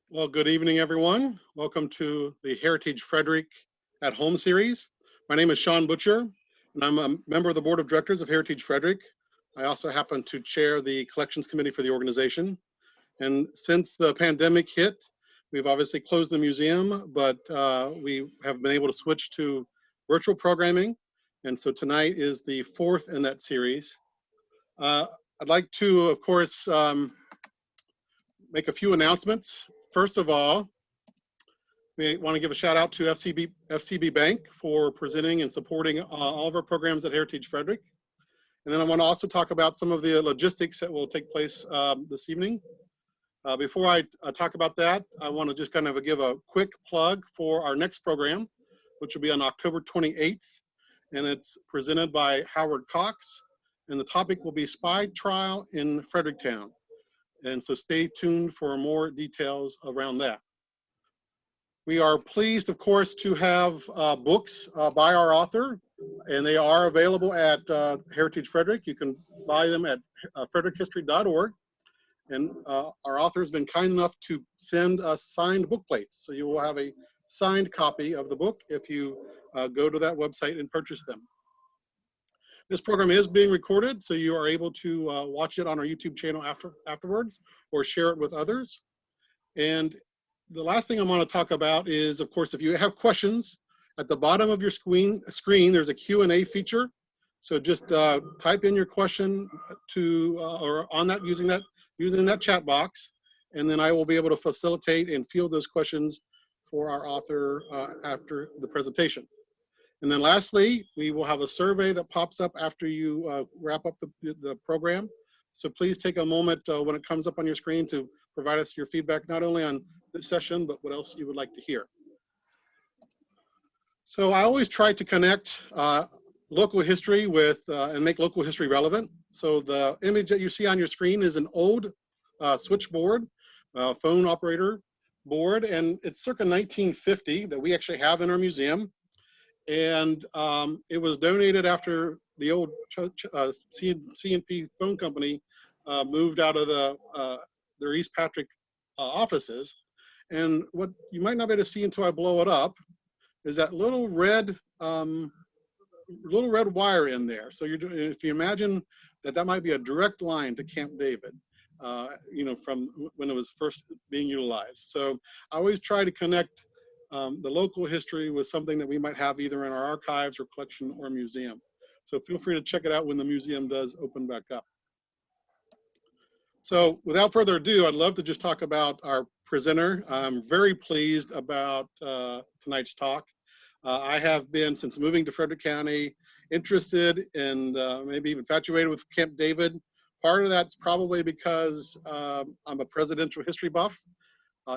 Well, good evening, everyone. Welcome to the Heritage Frederick at Home series. My name is Sean Butcher, and I'm a member of the board of directors of Heritage Frederick. I also happen to chair the collections committee for the organization. And since the pandemic hit, we've obviously closed the museum, but we have been able to switch to virtual programming. And so tonight is the fourth in that series. I'd like to, of course, make a few announcements. First of all, we want to give a shout out to FCB Bank for presenting and supporting all of our programs at Heritage Frederick. And then I want to also talk about some of the logistics that will take place this evening. Before I talk about that, I want to just kind of give a quick plug for our next program, which will be on October 28th. And it's presented by Howard Cox. And the topic will be Spy Trial in Fredericktown. And so stay tuned for more details around that. We are pleased, of course, to have books by our author, and they are available at Heritage Frederick. You can buy them at frederickhistory.org. And our author has been kind enough to send us signed book plates. So you will have a signed copy of the book if you go to that website and purchase them. This program is being recorded, so you are able to watch it on our YouTube channel afterwards or share it with others. And the last thing I want to talk about is, of course, if you have questions, at the bottom of your screen there's a Q&A feature. So just type in your question to or on that using that chat box, and then I will be able to facilitate and field those questions for our author after the presentation. And then lastly, we will have a survey that pops up after you wrap up the program. So please take a moment when it comes up on your screen to provide us your feedback, not only on this session, but what else you would like to hear. So I always try to connect local history with and make local history relevant. So the image that you see on your screen is an old switchboard, phone operator board, and it's circa 1950 that we actually have in our museum. And it was donated after the old C&P phone company moved out of their East Patrick offices. And what you might not be able to see until I blow it up is that little red wire in there. So if you imagine that might be a direct line to Camp David, from when it was first being utilized. So I always try to connect the local history with something that we might have either in our archives or collection or museum. So feel free to check it out when the museum does open back up. So without further ado, I'd love to just talk about our presenter. I'm very pleased about tonight's talk. I have been, since moving to Frederick County, interested and maybe even infatuated with Camp David. Part of that's probably because I'm a presidential history buff.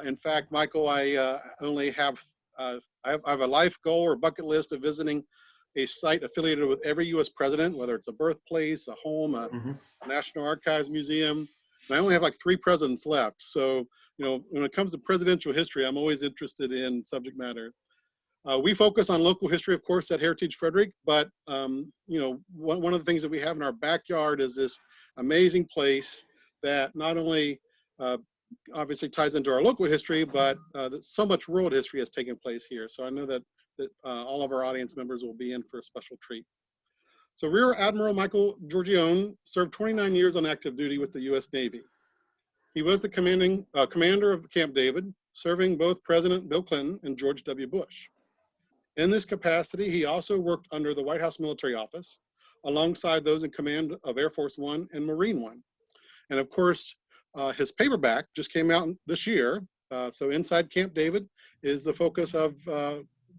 In fact, Michael, I only have, I have a life goal or bucket list of visiting a site affiliated with every U.S. president, whether it's a birthplace, a home, a National Archives Museum. And I only have like 3 presidents left. So, when it comes to presidential history, I'm always interested in subject matter. We focus on local history, of course, at Heritage Frederick, but, one of the things that we have in our backyard is this amazing place that not only obviously ties into our local history, but so much world history has taken place here. So I know that all of our audience members will be in for a special treat. So Rear Admiral Michael Giorgione served 29 years on active duty with the U.S. Navy. He was the commander of Camp David, serving both President Bill Clinton and George W. Bush. In this capacity, he also worked under the White House Military Office, alongside those in command of Air Force One and Marine One. And of course, his paperback just came out this year. So Inside Camp David is the focus of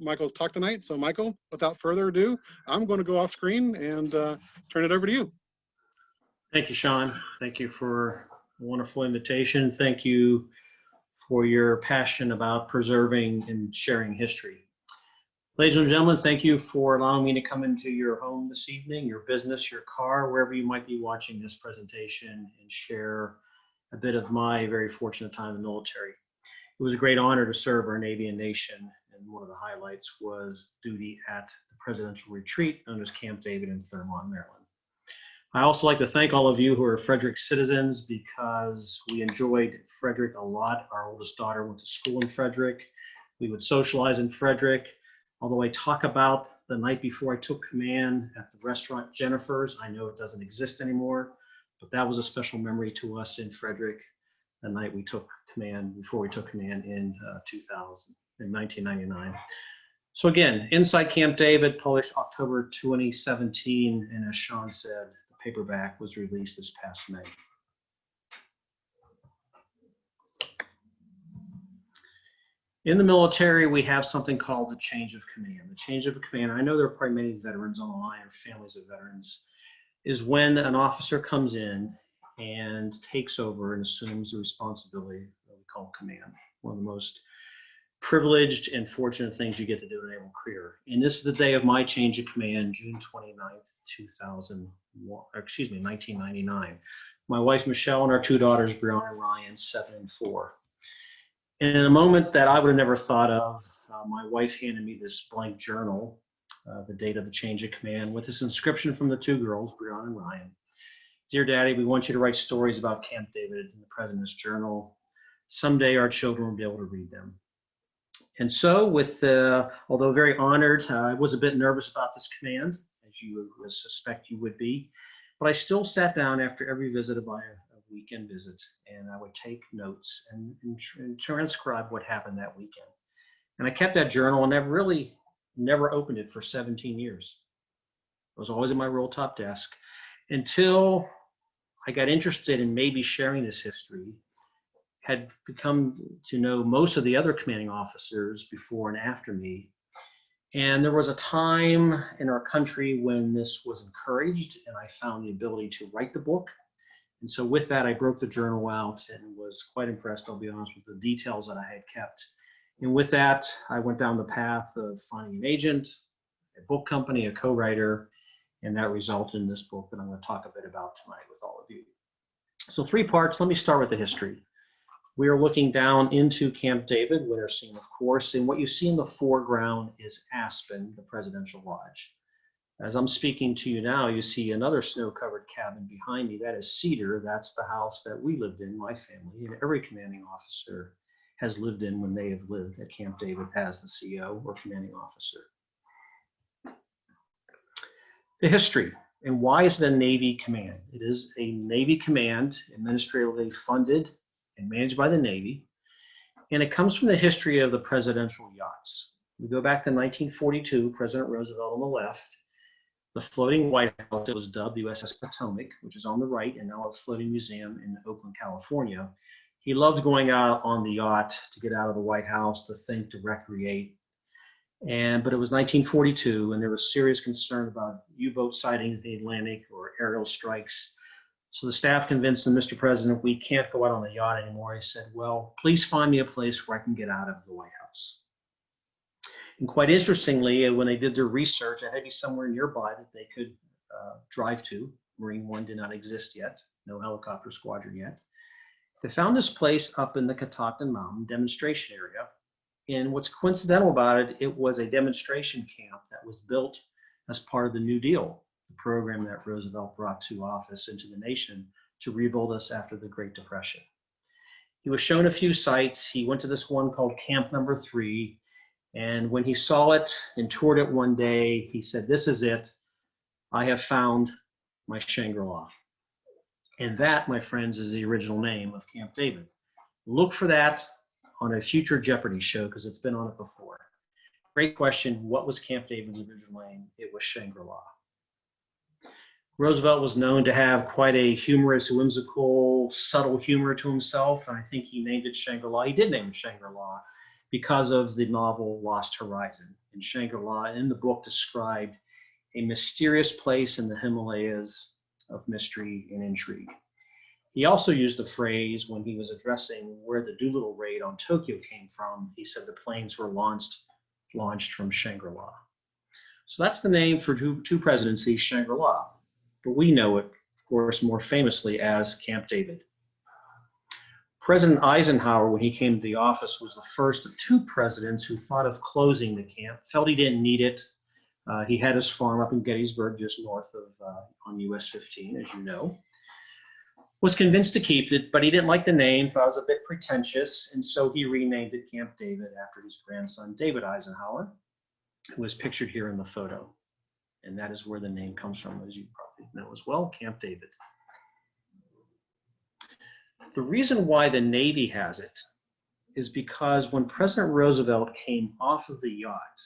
Michael's talk tonight. So Michael, without further ado, I'm going to go off screen and turn it over to you. Thank you, Sean. Thank you for a wonderful invitation. Thank you for your passion about preserving and sharing history. Ladies and gentlemen, thank you for allowing me to come into your home this evening, your business, your car, wherever you might be watching this presentation, and share a bit of my very fortunate time in the military. It was a great honor to serve our Navy and nation, and one of the highlights was duty at the presidential retreat known as Camp David in Thurmont, Maryland. I also like to thank all of you who are Frederick citizens because we enjoyed Frederick a lot. Our oldest daughter went to school in Frederick. We would socialize in Frederick. Although I talk about the night before I took command at the restaurant Jennifer's, I know it doesn't exist anymore, but that was a special memory to us in Frederick the night we took command, before we took command in 1999. So again, Inside Camp David, published October 2017, and as Sean said, the paperback was released this past May. In the military, we have something called the change of command. The change of command, I know there are probably many veterans on the line or families of veterans, is when an officer comes in and takes over and assumes the responsibility that we call command. One of the most privileged and fortunate things you get to do in a naval career. And this is the day of my change of command, June 29th, 1999. My wife, Michelle, and our two daughters, Brianna and Ryan, 7 and 4. In a moment that I would have never thought of, my wife handed me this blank journal, the date of the change of command, with this inscription from the two girls, Brianna and Ryan. Dear Daddy, we want you to write stories about Camp David in the President's Journal. Someday our children will be able to read them. And so, although very honored, I was a bit nervous about this command, as you would suspect you would be, but I still sat down after every visit of my weekend visit, and I would take notes and transcribe what happened that weekend. And I kept that journal, and I've really never opened it for 17 years. It was always in my roll top desk until I got interested in maybe sharing this history, had become to know most of the other commanding officers before and after me. And there was a time in our country when this was encouraged, and I found the ability to write the book. And so with that, I broke the journal out and was quite impressed, I'll be honest, with the details that I had kept. And with that, I went down the path of finding an agent, a book company, a co-writer, and that resulted in this book that I'm going to talk a bit about tonight with all of you. So 3 parts. Let me start with the history. We are looking down into Camp David, winter scene, of course, and what you see in the foreground is Aspen, the presidential lodge. As I'm speaking to you now, you see another snow-covered cabin behind me. That is Cedar. That's the house that we lived in, my family, and every commanding officer has lived in when they have lived at Camp David as the CO or commanding officer. The history, and why is it a Navy command? It is a Navy command, administratively funded and managed by the Navy, and it comes from the history of the presidential yachts. We go back to 1942, President Roosevelt on the left, the floating White House that was dubbed the USS Potomac, which is on the right, and now a floating museum in Oakland, California. He loved going out on the yacht to get out of the White House, to think, to recreate. But it was 1942, and there was serious concern about U-boat sightings in the Atlantic or aerial strikes. So the staff convinced him, Mr. President, we can't go out on the yacht anymore. He said, well, please find me a place where I can get out of the White House. And quite interestingly, when they did their research, it had to be somewhere nearby that they could drive to. Marine One did not exist yet, no helicopter squadron yet. They found this place up in the Catoctin Mountain demonstration area. And what's coincidental about it, it was a demonstration camp that was built as part of the New Deal, the program that Roosevelt brought to office into the nation to rebuild us after the Great Depression. He was shown a few sites. He went to this one called Camp Number 3. And when he saw it and toured it one day, he said, this is it. I have found my Shangri-La. And that, my friends, is the original name of Camp David. Look for that on a future Jeopardy show because it's been on it before. Great question. What was Camp David's original name? It was Shangri-La. Roosevelt was known to have quite a humorous, whimsical, subtle humor to himself. And I think he named it Shangri-La. He did name it Shangri-La because of the novel Lost Horizon. And Shangri-La in the book described a mysterious place in the Himalayas of mystery and intrigue. He also used the phrase when he was addressing where the Doolittle raid on Tokyo came from. He said the planes were launched from Shangri-La. So that's the name for two presidencies, Shangri-La. But we know it, of course, more famously as Camp David. President Eisenhower, when he came to the office, was the first of 2 presidents who thought of closing the camp, felt he didn't need it. He had his farm up in Gettysburg, just north of on US 15, as you know. Was convinced to keep it, but he didn't like the name, thought it was a bit pretentious, and so he renamed it Camp David after his grandson, David Eisenhower, who is pictured here in the photo. And that is where the name comes from, as you probably know as well, Camp David. The reason why the Navy has it is because when President Roosevelt came off of the yacht,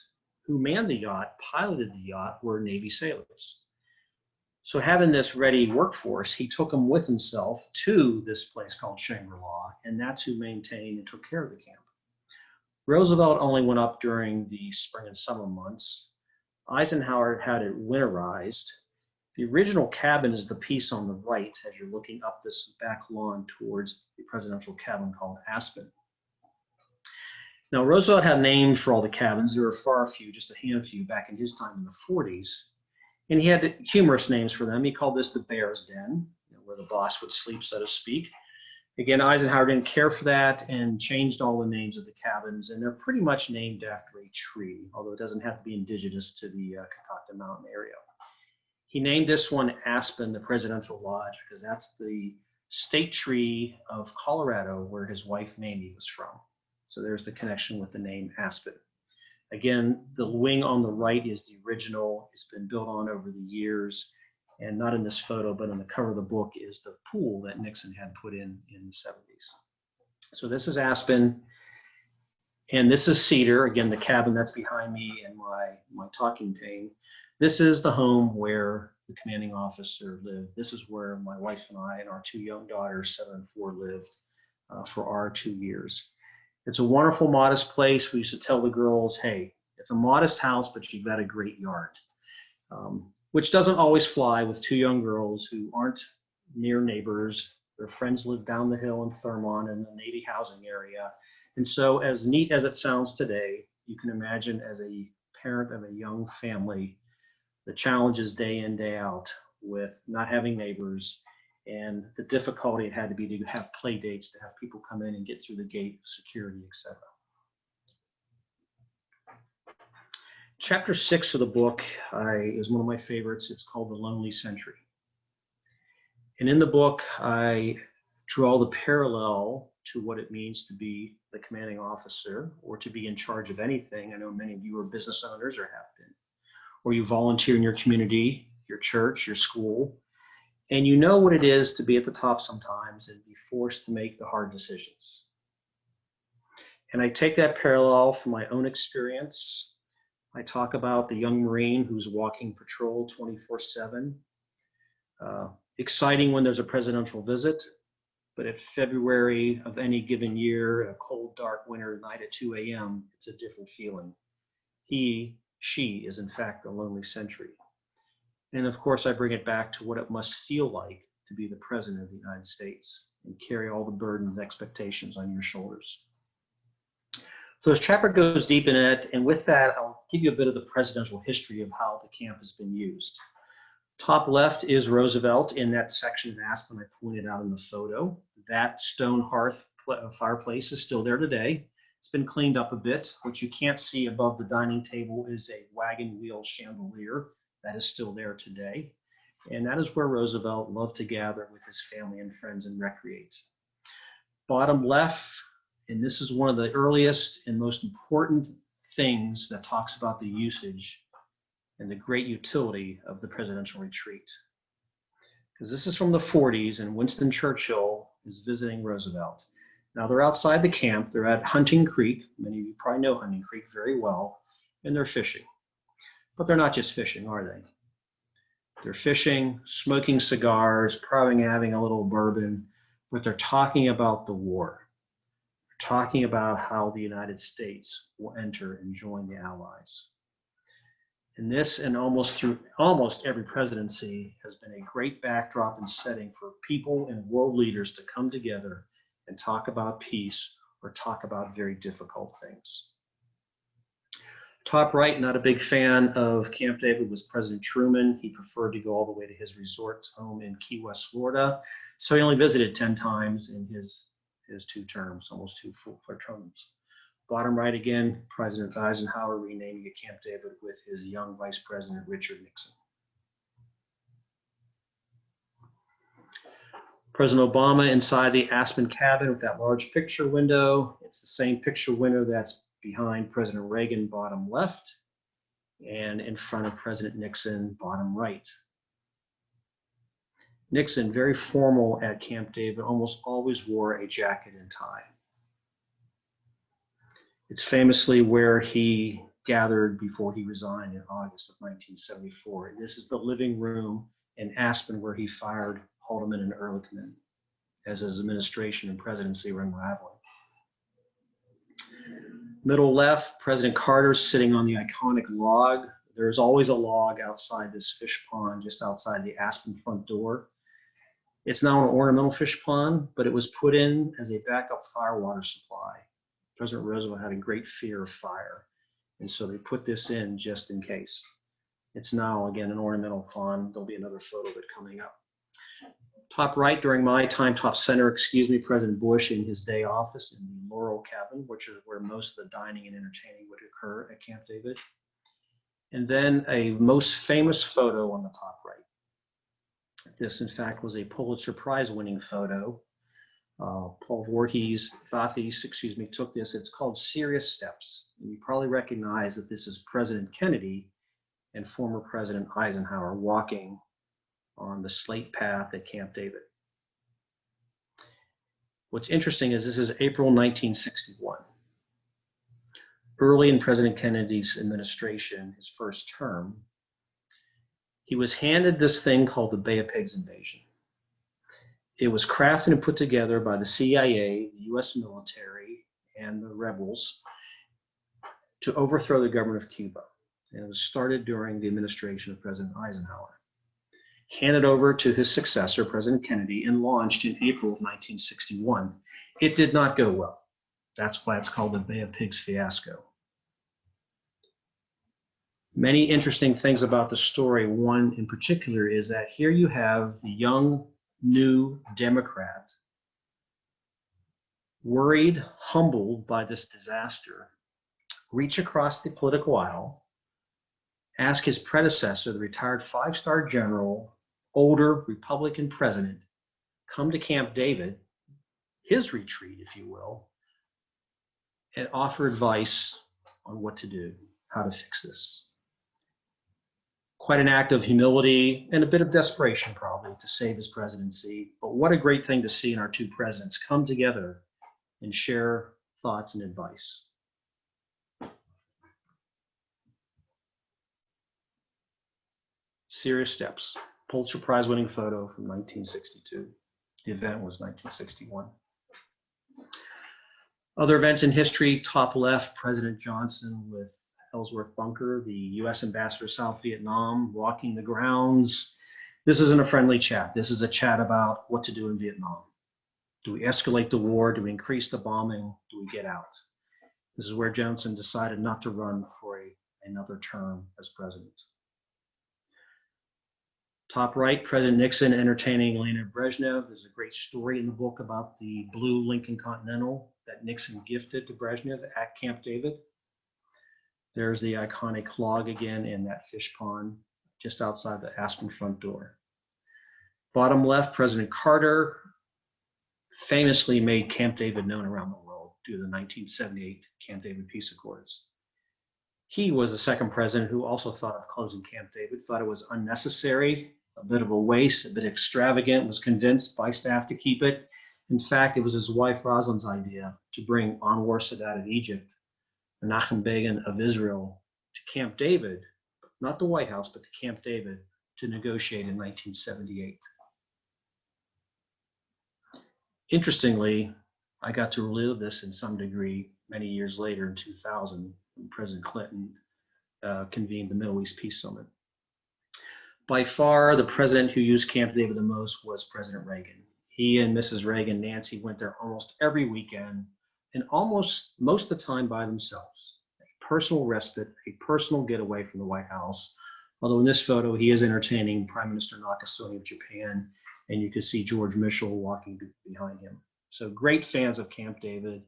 who manned the yacht, piloted the yacht, were Navy sailors. So having this ready workforce, he took them with himself to this place called Shangri-La, and that's who maintained and took care of the camp. Roosevelt only went up during the spring and summer months. Eisenhower had it winterized. The original cabin is the piece on the right as you're looking up this back lawn towards the presidential cabin called Aspen. Now, Roosevelt had names for all the cabins. There were far few, just a handful back in his time in the 40s. And he had humorous names for them. He called this the Bear's Den, where the boss would sleep, so to speak. Again, Eisenhower didn't care for that and changed all the names of the cabins, and they're pretty much named after a tree, although it doesn't have to be indigenous to the Catoctin Mountain area. He named this one Aspen, the Presidential Lodge, because that's the state tree of Colorado where his wife Mamie was from. So there's the connection with the name Aspen. Again, the wing on the right is the original. It's been built on over the years, and not in this photo, but on the cover of the book is the pool that Nixon had put in the 70s. So this is Aspen, and this is Cedar. Again, the cabin that's behind me and my talking pane. This is the home where the commanding officer lived. This is where my wife and I and our two young daughters, 7 and 4, lived for our 2 years. It's a wonderful, modest place. We used to tell the girls, hey, it's a modest house, but you've got a great yard, which doesn't always fly with 2 young girls who aren't near neighbors. Their friends live down the hill in Thurmont in the Navy housing area. And so as neat as it sounds today, you can imagine as a parent of a young family, the challenges day in, day out with not having neighbors, and the difficulty it had to be to have play dates, to have people come in and get through the gate, security, etc. Chapter 6 of the book is one of my favorites. It's called The Lonely Sentry. And in the book, I draw the parallel to what it means to be the commanding officer or to be in charge of anything. I know many of you are business owners or have been, or you volunteer in your community, your church, your school. And you know what it is to be at the top sometimes and be forced to make the hard decisions. And I take that parallel from my own experience. I talk about the young Marine who's walking patrol 24/7. Exciting when there's a presidential visit, but at February of any given year, a cold, dark winter night at 2 a.m., it's a different feeling. She is in fact the lonely sentry. And of course, I bring it back to what it must feel like to be the President of the United States and carry all the burden and expectations on your shoulders. So this chapter goes deep in it, and with that, I'll give you a bit of the presidential history of how the camp has been used. Top left is Roosevelt in that section of Aspen I pointed out in the photo. That stone hearth fireplace is still there today. It's been cleaned up a bit. What you can't see above the dining table is a wagon wheel chandelier. That is still there today. And that is where Roosevelt loved to gather with his family and friends and recreate. Bottom left, and this is one of the earliest and most important things that talks about the usage and the great utility of the presidential retreat. Because this is from the 40s, and Winston Churchill is visiting Roosevelt. Now they're outside the camp. They're at Hunting Creek. Many of you probably know Hunting Creek very well, and they're fishing. But they're not just fishing, are they? They're fishing, smoking cigars, probably having a little bourbon, but they're talking about the war. They're talking about how the United States will enter and join the Allies. And this, and almost every presidency, has been a great backdrop and setting for people and world leaders to come together and talk about peace or talk about very difficult things. Top right, not a big fan of Camp David, was President Truman. He preferred to go all the way to his resort home in Key West, Florida. So he only visited 10 times in his 2 terms, almost 2 full terms. Bottom right again, President Eisenhower renaming it Camp David with his young Vice President Richard Nixon. President Obama inside the Aspen cabin with that large picture window. It's the same picture window that's behind President Reagan, bottom left, and in front of President Nixon, bottom right. Nixon, very formal at Camp David, almost always wore a jacket and tie. It's famously where he gathered before he resigned in August of 1974. And this is the living room in Aspen where he fired Haldeman and Ehrlichman as his administration and presidency were unraveling. Middle left, President Carter sitting on the iconic log. There's always a log outside this fish pond, just outside the Aspen front door. It's now an ornamental fish pond, but it was put in as a backup firewater supply. President Roosevelt had a great fear of fire, and so they put this in just in case. It's now, again, an ornamental pond. There'll be another photo of it coming up. Top right, during my time, top center, President Bush in his day office in the Laurel cabin, which is where most of the dining and entertaining would occur at Camp David. And then a most famous photo on the top right. This, in fact, was a Pulitzer Prize winning photo. Paul Voorhees took this. It's called Serious Steps. And you probably recognize that this is President Kennedy and former President Eisenhower walking on the slate path at Camp David. What's interesting is this is April 1961. Early in President Kennedy's administration, his first term, he was handed this thing called the Bay of Pigs invasion. It was crafted and put together by the CIA, the US military, and the rebels to overthrow the government of Cuba. And it was started during the administration of President Eisenhower. Handed over to his successor, President Kennedy, and launched in April of 1961. It did not go well. That's why it's called the Bay of Pigs fiasco. Many interesting things about the story. One in particular is that here you have the young, new Democrat, worried, humbled by this disaster, reach across the political aisle, ask his predecessor, the retired five-star general, older Republican president, come to Camp David, his retreat, if you will, and offer advice on what to do, how to fix this. Quite an act of humility and a bit of desperation, probably, to save his presidency. But what a great thing to see in our two presidents come together and share thoughts and advice. Serious Steps, Pulitzer Prize winning photo from 1962. The event was 1961. Other events in history, top left, President Johnson with Ellsworth Bunker, the US ambassador to South Vietnam, walking the grounds. This isn't a friendly chat. This is a chat about what to do in Vietnam. Do we escalate the war? Do we increase the bombing? Do we get out? This is where Johnson decided not to run for another term as president. Top right, President Nixon entertaining Leonid Brezhnev. There's a great story in the book about the blue Lincoln Continental that Nixon gifted to Brezhnev at Camp David. There's the iconic log again in that fish pond just outside the Aspen front door. Bottom left, President Carter famously made Camp David known around the world due to the 1978 Camp David Peace Accords. He was the second president who also thought of closing Camp David, thought it was unnecessary, a bit of a waste, a bit extravagant, was convinced by staff to keep it. In fact, it was his wife Rosalind's idea to bring Anwar Sadat of Egypt, Menachem Begin of Israel to Camp David, not the White House, but to Camp David to negotiate in 1978. Interestingly, I got to relive this in some degree many years later in 2000 when President Clinton convened the Middle East Peace Summit. By far, the president who used Camp David the most was President Reagan. He and Mrs. Reagan, Nancy, went there almost every weekend and almost most of the time by themselves. A personal respite, a personal getaway from the White House. Although in this photo, he is entertaining Prime Minister Nakasone of Japan, and you can see George Mitchell walking behind him. So great fans of Camp David,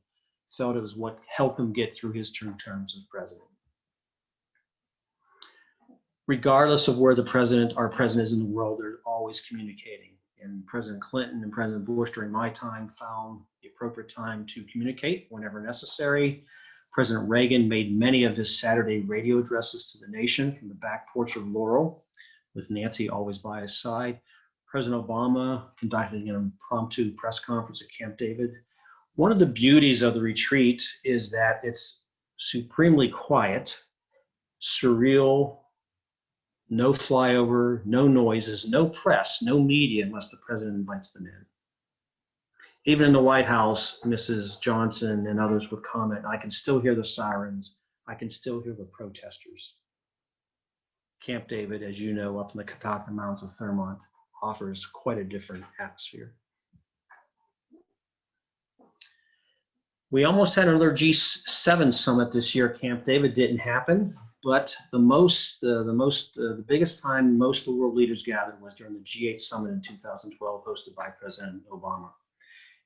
felt it was what helped him get through his 2 terms as president. Regardless of where our president is in the world, they're always communicating. And President Clinton and President Bush during my time found the appropriate time to communicate whenever necessary. President Reagan made many of his Saturday radio addresses to the nation from the back porch of Laurel, with Nancy always by his side. President Obama conducted an impromptu press conference at Camp David. One of the beauties of the retreat is that it's supremely quiet, surreal, no flyover, no noises, no press, no media unless the president invites them in. Even in the White House, Mrs. Johnson and others would comment, I can still hear the sirens. I can still hear the protesters. Camp David, as you know, up in the Catoctin Mountains of Thurmont, offers quite a different atmosphere. We almost had another G7 summit this year. Camp David didn't happen, but the biggest time most of the world leaders gathered was during the G8 summit in 2012, hosted by President Obama.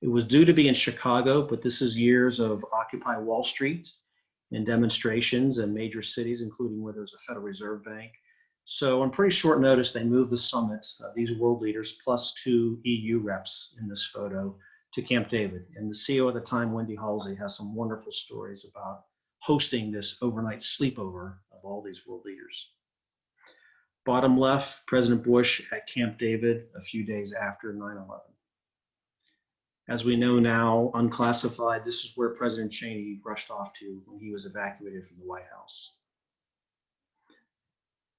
It was due to be in Chicago, but this is years of Occupy Wall Street and demonstrations in major cities, including where there's a Federal Reserve Bank. So on pretty short notice, they moved the summit, these world leaders, plus 2 EU reps in this photo, to Camp David. And the CEO at the time, Wendy Halsey, has some wonderful stories about hosting this overnight sleepover of all these world leaders. Bottom left, President Bush at Camp David a few days after 9/11. As we know now, unclassified, this is where President Cheney rushed off to when he was evacuated from the White House.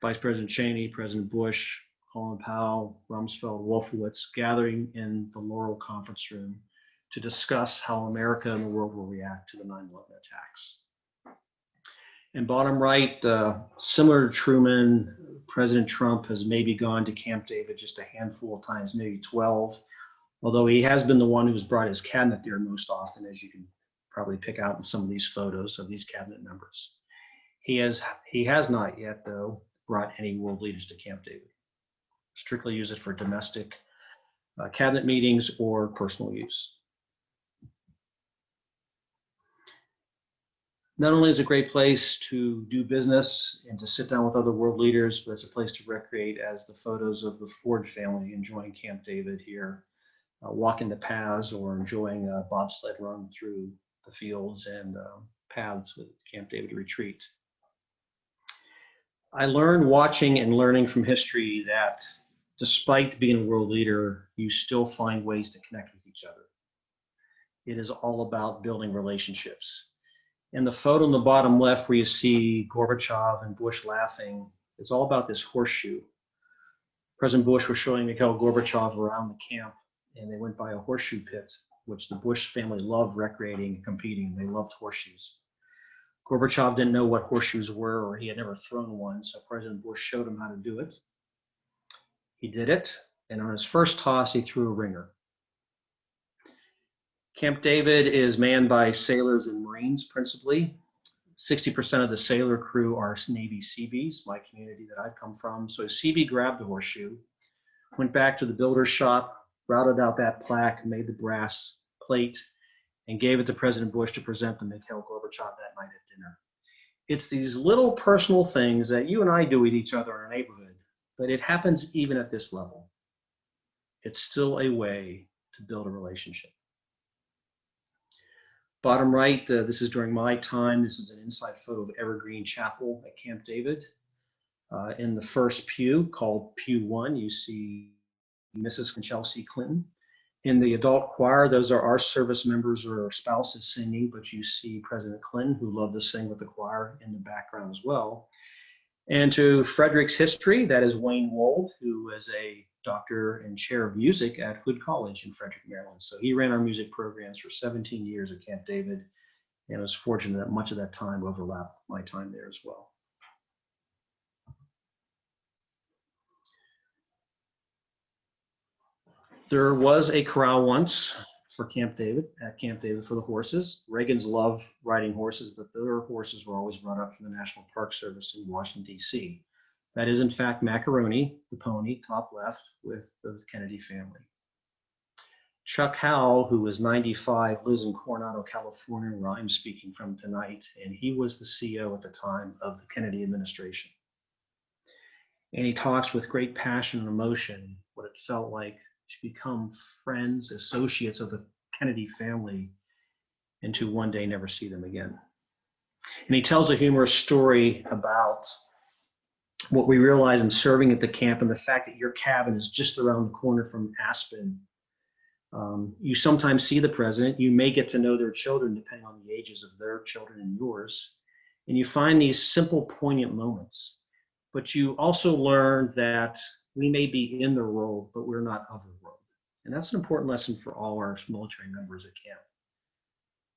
Vice President Cheney, President Bush, Colin Powell, Rumsfeld, Wolfowitz gathering in the Laurel conference room to discuss how America and the world will react to the 9/11 attacks. And bottom right, similar to Truman, President Trump has maybe gone to Camp David just a handful of times, maybe 12, although he has been the one who's brought his cabinet there most often, as you can probably pick out in some of these photos of these cabinet members. He has not yet, though, brought any world leaders to Camp David. Strictly use it for domestic cabinet meetings or personal use. Not only is it a great place to do business and to sit down with other world leaders, but it's a place to recreate, as the photos of the Ford family enjoying Camp David here, walking the paths or enjoying a bobsled run through the fields and paths with Camp David retreat. I learned watching and learning from history that despite being a world leader, you still find ways to connect with each other. It is all about building relationships. And the photo in the bottom left where you see Gorbachev and Bush laughing, it's all about this horseshoe. President Bush was showing Mikhail Gorbachev around the camp, and they went by a horseshoe pit, which the Bush family loved recreating and competing. They loved horseshoes. Gorbachev didn't know what horseshoes were, or he had never thrown one, so President Bush showed him how to do it. He did it, and on his first toss, he threw a ringer. Camp David is manned by sailors and Marines principally. 60% of the sailor crew are Navy Seabees, my community that I've come from. So a Seabee grabbed the horseshoe, went back to the builder's shop, routed out that plaque, made the brass plate, and gave it to President Bush to present to Mikhail Gorbachev that night at dinner. It's these little personal things that you and I do with each other in our neighborhood, but it happens even at this level. It's still a way to build a relationship. Bottom right, this is during my time. This is an inside photo of Evergreen Chapel at Camp David. In the first pew, called Pew 1, you see Mrs. Chelsea Clinton. In the adult choir, those are our service members or our spouses singing, but you see President Clinton, who loved to sing with the choir, in the background as well. And to Frederick's history, that is Wayne Wold, who was a doctor and chair of music at Hood College in Frederick, Maryland. So he ran our music programs for 17 years at Camp David, and was fortunate that much of that time overlapped my time there as well. There was a corral once for Camp David, at Camp David for the horses. Reagans loved riding horses, but their horses were always brought up from the National Park Service in Washington, D.C. That is, in fact, Macaroni, the pony, top left, with the Kennedy family. Chuck Howell, who was 95, lives in Coronado, California, where I'm speaking from tonight, and he was the CEO at the time of the Kennedy administration. And he talks with great passion and emotion what it felt like to become friends, associates of the Kennedy family, and to one day never see them again. And he tells a humorous story about what we realize in serving at the camp and the fact that your cabin is just around the corner from Aspen. You sometimes see the president. You may get to know their children depending on the ages of their children and yours. And you find these simple, poignant moments. But you also learn that we may be in the world, but we're not of the world. And that's an important lesson for all our military members at camp.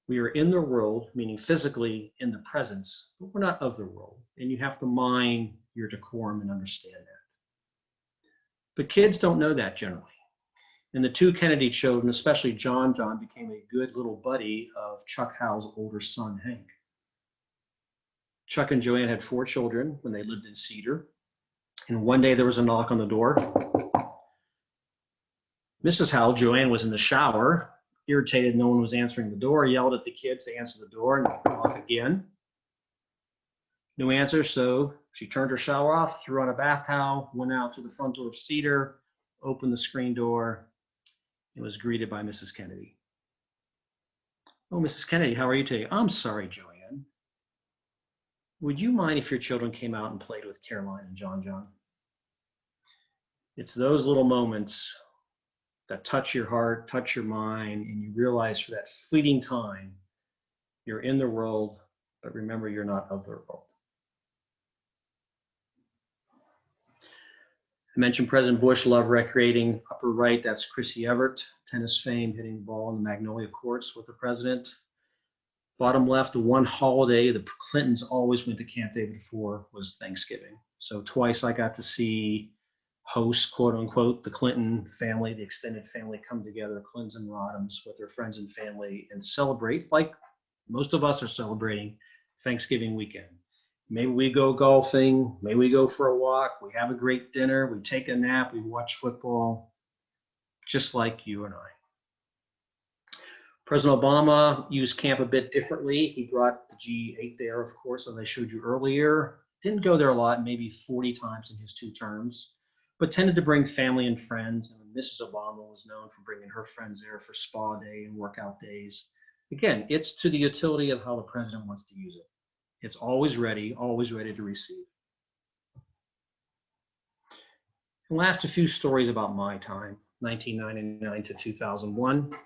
We are in the world, meaning physically in the presence, but we're not of the world. And you have to mind your decorum and understand that. But kids don't know that generally. And the two Kennedy children, especially John, became a good little buddy of Chuck Howell's older son, Hank. Chuck and Joanne had 4 children when they lived in Cedar. And one day there was a knock on the door. Mrs. Howell, Joanne, was in the shower, irritated no one was answering the door, yelled at the kids to answer the door and knock again. No answer, so she turned her shower off, threw on a bath towel, went out to the front door of Cedar, opened the screen door, and was greeted by Mrs. Kennedy. "Oh, Mrs. Kennedy, how are you today?" "I'm sorry, Joanne. Would you mind if your children came out and played with Caroline and John?" It's those little moments that touch your heart, touch your mind, and you realize for that fleeting time, you're in the world, but remember you're not of the world. I mentioned President Bush loved recreating. Upper right, that's Chrissy Everett, tennis fame, hitting the ball in the Magnolia Courts with the president. Bottom left, the one holiday the Clintons always went to Camp David for was Thanksgiving. So twice I got to see host, quote unquote, the Clinton family, the extended family come together, Clintons and Rodhams, with their friends and family and celebrate like most of us are celebrating Thanksgiving weekend. Maybe we go golfing, maybe we go for a walk, we have a great dinner, we take a nap, we watch football, just like you and I. President Obama used camp a bit differently. He brought the G8 there, of course, as I showed you earlier. Didn't go there a lot, maybe 40 times in his 2 terms, but tended to bring family and friends. And Mrs. Obama was known for bringing her friends there for spa day and workout days. Again, it's to the utility of how the president wants to use it. It's always ready to receive. And last, a few stories about my time, 1999 to 2001.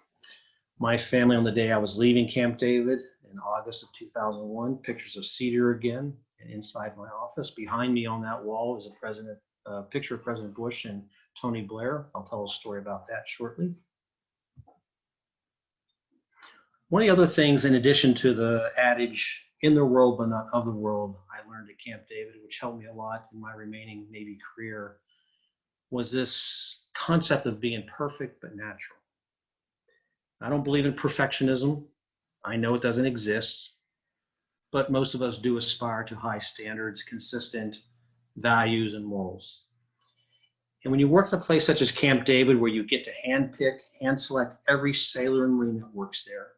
My family on the day I was leaving Camp David in August of 2001, pictures of Cedar again, and inside my office. Behind me on that wall is a picture of President Bush and Tony Blair. I'll tell a story about that shortly. One of the other things, in addition to the adage, in the world but not of the world, I learned at Camp David, which helped me a lot in my remaining Navy career, was this concept of being perfect but natural. I don't believe in perfectionism. I know it doesn't exist, but most of us do aspire to high standards, consistent values, and morals. And when you work at a place such as Camp David, where you get to handpick, hand select every sailor and Marine that works there,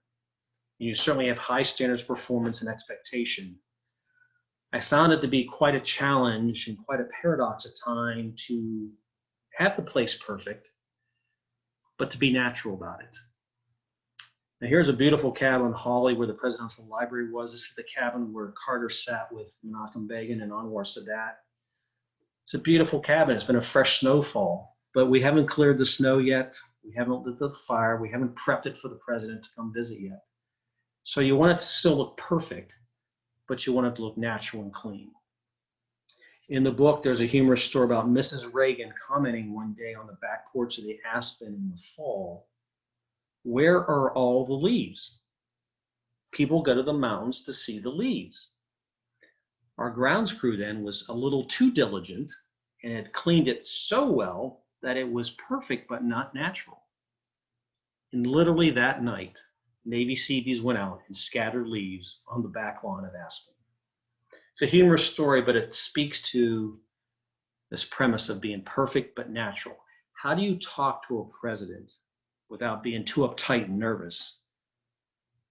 and you certainly have high standards of performance and expectation, I found it to be quite a challenge and quite a paradox at times to have the place perfect, but to be natural about it. Now here's a beautiful cabin in Hawley where the Presidential Library was. This is the cabin where Carter sat with Menachem Begin and Anwar Sadat. It's a beautiful cabin. It's been a fresh snowfall, but we haven't cleared the snow yet. We haven't lit the fire. We haven't prepped it for the president to come visit yet. So you want it to still look perfect, but you want it to look natural and clean. In the book, there's a humorous story about Mrs. Reagan commenting one day on the back porch of the Aspen in the fall, "Where are all the leaves? People go to the mountains to see the leaves." Our grounds crew then was a little too diligent and had cleaned it so well that it was perfect but not natural. And literally that night, Navy Seabees went out and scattered leaves on the back lawn of Aspen. It's a humorous story, but it speaks to this premise of being perfect but natural. How do you talk to a president without being too uptight and nervous.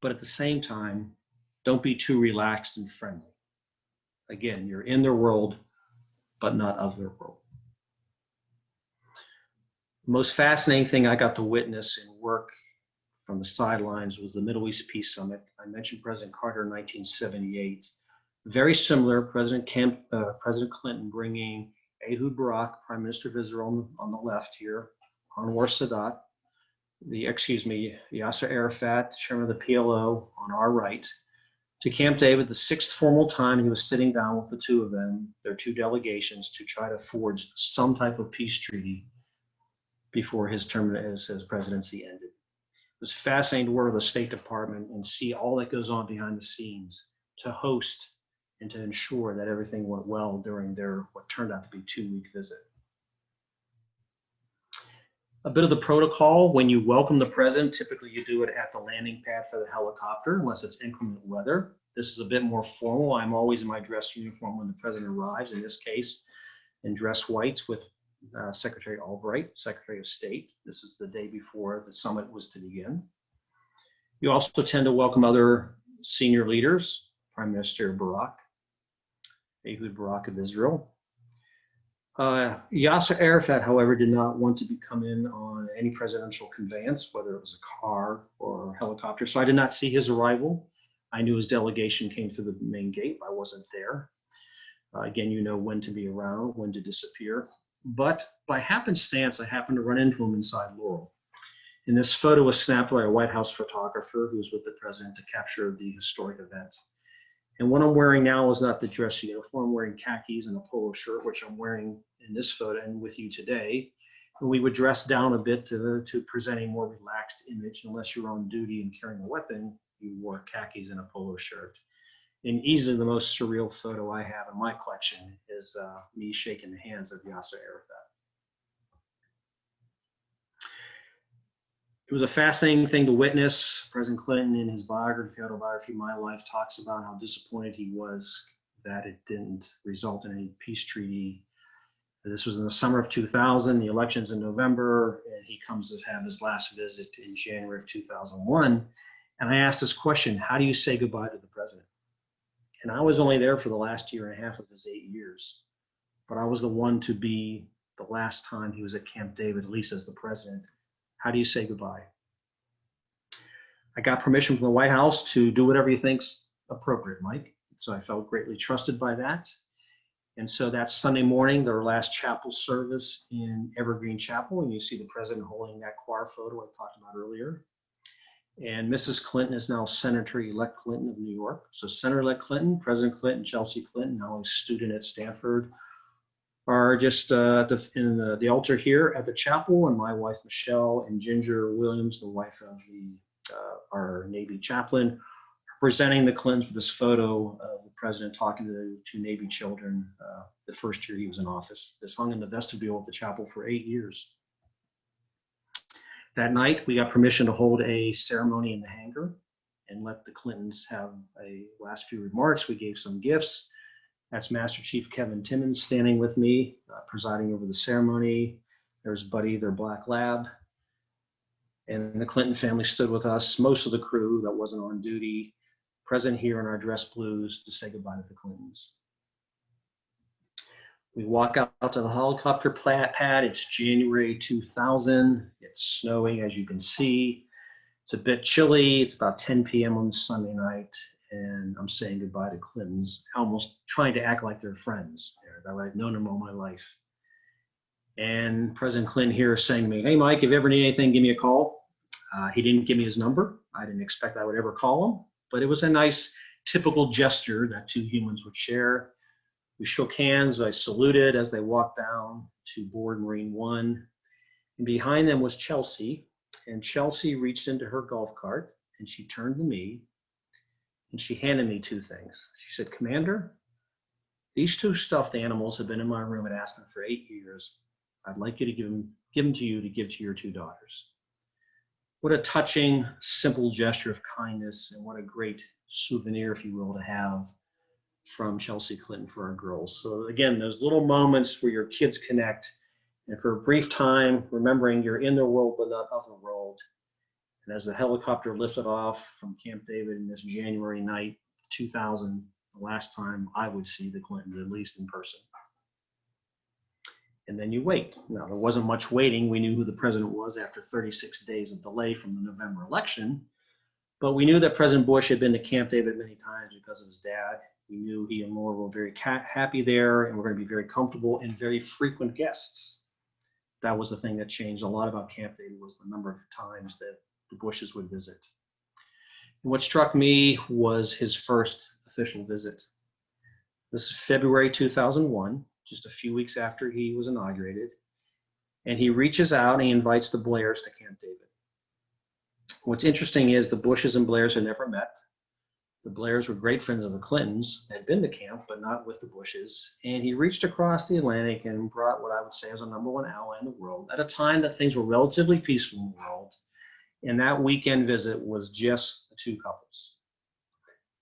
But at the same time, don't be too relaxed and friendly. Again, you're in their world, but not of their world. The most fascinating thing I got to witness and work from the sidelines was the Middle East Peace Summit. I mentioned President Carter in 1978. Very similar, President Clinton bringing Ehud Barak, Prime Minister of Israel on the left here, Anwar Sadat, Yasser Arafat, Chairman of the PLO on our right, to Camp David, the sixth formal time he was sitting down with the two of them, their two delegations, to try to forge some type of peace treaty before his term as presidency ended. It was fascinating to work with the State Department and see all that goes on behind the scenes to host and to ensure that everything went well during their what turned out to be 2-week visit. A bit of the protocol: when you welcome the president, typically you do it at the landing pad for the helicopter, unless it's inclement weather. This is a bit more formal. I'm always in my dress uniform when the president arrives, in this case in dress whites with Secretary Albright, Secretary of State. This is the day before the summit was to begin. You also tend to welcome other senior leaders, Prime Minister Barak, Ehud Barak of Israel. Yasser Arafat, however, did not want to come in on any presidential conveyance, whether it was a car or a helicopter, so I did not see his arrival. I knew his delegation came through the main gate. I wasn't there. Again, you know when to be around, when to disappear. But by happenstance, I happened to run into him inside Laurel. And this photo was snapped by a White House photographer who was with the president to capture the historic event. And what I'm wearing now is not the dress uniform. I'm wearing khakis and a polo shirt, which I'm wearing in this photo and with you today. And we would dress down a bit to present a more relaxed image. Unless you're on duty and carrying a weapon, you wore khakis and a polo shirt. And easily the most surreal photo I have in my collection is me shaking the hands of Yasser Arafat. It was a fascinating thing to witness. President Clinton, in his autobiography, My Life, talks about how disappointed he was that it didn't result in any peace treaty. This was in the summer of 2000, the election's in November, and he comes to have his last visit in January of 2001. And I asked this question: how do you say goodbye to the president? And I was only there for the last year and a half of his 8 years, but I was the one to be the last time he was at Camp David, at least as the president. How do you say goodbye? I got permission from the White House to do whatever you think's appropriate, Mike. So I felt greatly trusted by that. And so that Sunday morning, their last chapel service in Evergreen Chapel, and you see the president holding that choir photo I talked about earlier. And Mrs. Clinton is now Senator-elect Clinton of New York. So Senator-elect Clinton, President Clinton, Chelsea Clinton, now a student at Stanford, are just in the altar here at the chapel, and my wife Michelle and Ginger Williams, the wife of our Navy chaplain, presenting the Clintons with this photo of the president talking to Navy children the first year he was in office. This hung in the vestibule of the chapel for 8 years. That night, we got permission to hold a ceremony in the hangar and let the Clintons have a last few remarks. We gave some gifts. That's Master Chief Kevin Timmons standing with me, presiding over the ceremony. There's Buddy, their black lab. And the Clinton family stood with us, most of the crew that wasn't on duty, present here in our dress blues to say goodbye to the Clintons. We walk out to the helicopter pad. It's January 2000. It's snowing, as you can see. It's a bit chilly. It's about 10 p.m. on Sunday night, and I'm saying goodbye to Clintons, almost trying to act like they're friends, that I've known them all my life. And President Clinton here is saying to me, "Hey, Mike, if you ever need anything, give me a call." He didn't give me his number. I didn't expect I would ever call him, but it was a nice, typical gesture that two humans would share. We shook hands. I saluted as they walked down to board Marine One. And behind them was Chelsea. And Chelsea reached into her golf cart and she turned to me and she handed me two things. She said, "Commander, these two stuffed animals have been in my room at Aspen for 8 years. I'd like you to give them to you to give to your two daughters." What a touching, simple gesture of kindness, and what a great souvenir, if you will, to have from Chelsea Clinton for our girls. So again, those little moments where your kids connect And for a brief time, remembering you're in the world but not of the world. And as the helicopter lifted off from Camp David in this January night, 2000, the last time I would see the Clintons, at least in person. And then you wait. Now, there wasn't much waiting. We knew who the president was after 36 days of delay from the November election. But we knew that President Bush had been to Camp David many times because of his dad. We knew he and Laura were very happy there and were going to be very comfortable and very frequent guests. That was the thing that changed a lot about Camp David, was the number of times that the Bushes would visit. And what struck me was his first official visit. This is February 2001, just a few weeks after he was inaugurated. And he reaches out and he invites the Blairs to Camp David. What's interesting is the Bushes and Blairs had never met. The Blairs were great friends of the Clintons, had been to camp, but not with the Bushes. And he reached across the Atlantic and brought what I would say is a #1 ally in the world at a time that things were relatively peaceful in the world. And that weekend visit was just the two couples.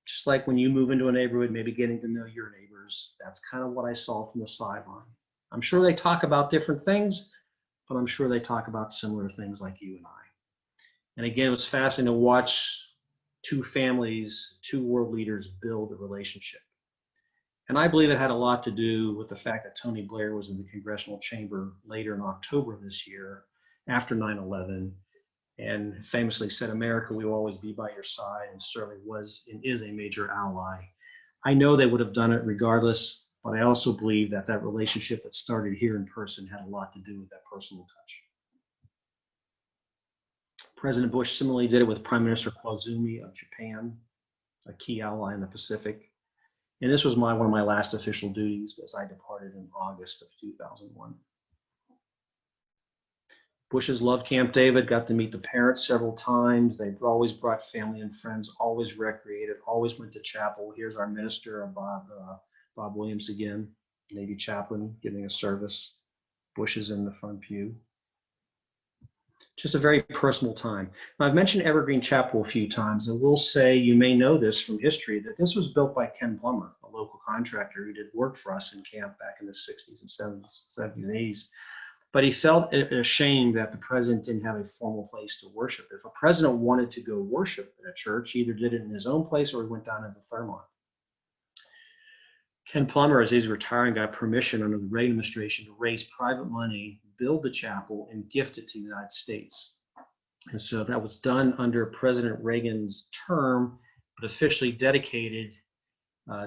Just like when you move into a neighborhood, maybe getting to know your neighbors, that's kind of what I saw from the sideline. I'm sure they talk about different things, but I'm sure they talk about similar things like you and I. And again, it was fascinating to watch two families, two world leaders build a relationship. And I believe it had a lot to do with the fact that Tony Blair was in the congressional chamber later in October of this year, after 9/11, and famously said, "America, we will always be by your side," and certainly was and is a major ally. I know they would have done it regardless, but I also believe that that relationship that started here in person had a lot to do with that personal touch. President Bush similarly did it with Prime Minister Koizumi of Japan, a key ally in the Pacific. And this was one of my last official duties as I departed in August of 2001. Bushes loved Camp David, got to meet the parents several times. They've always brought family and friends, always recreated, always went to chapel. Here's our minister, Bob Williams again, Navy chaplain, giving a service. Bushes in the front pew. Just a very personal time. Now, I've mentioned Evergreen Chapel a few times, and we'll say, you may know this from history, that this was built by Ken Plummer, a local contractor who did work for us in camp back in the 60s and 70s and 80s. But he felt ashamed that the president didn't have a formal place to worship. If a president wanted to go worship at a church, he either did it in his own place or he went down to the Thermont. Ken Plummer, as he's retiring, got permission under the Reagan administration to raise private money, build the chapel, and gift it to the United States. And so that was done under President Reagan's term, but officially dedicated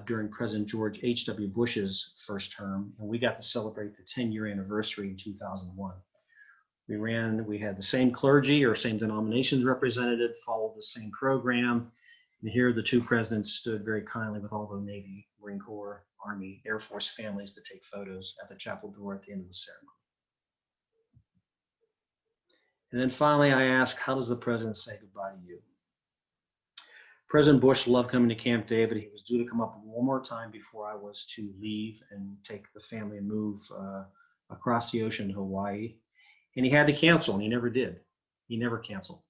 during President George H.W. Bush's first term. And we got to celebrate the 10-year anniversary in 2001. We had the same clergy or same denominations represented, followed the same program. And here the two presidents stood very kindly with all the Navy, Marine Corps, Army, Air Force families to take photos at the chapel door at the end of the ceremony. And then finally, I asked, how does the president say goodbye to you? President Bush loved coming to Camp David. He was due to come up one more time before I was to leave and take the family and move across the ocean to Hawaii. And he had to cancel, and he never did. He never canceled.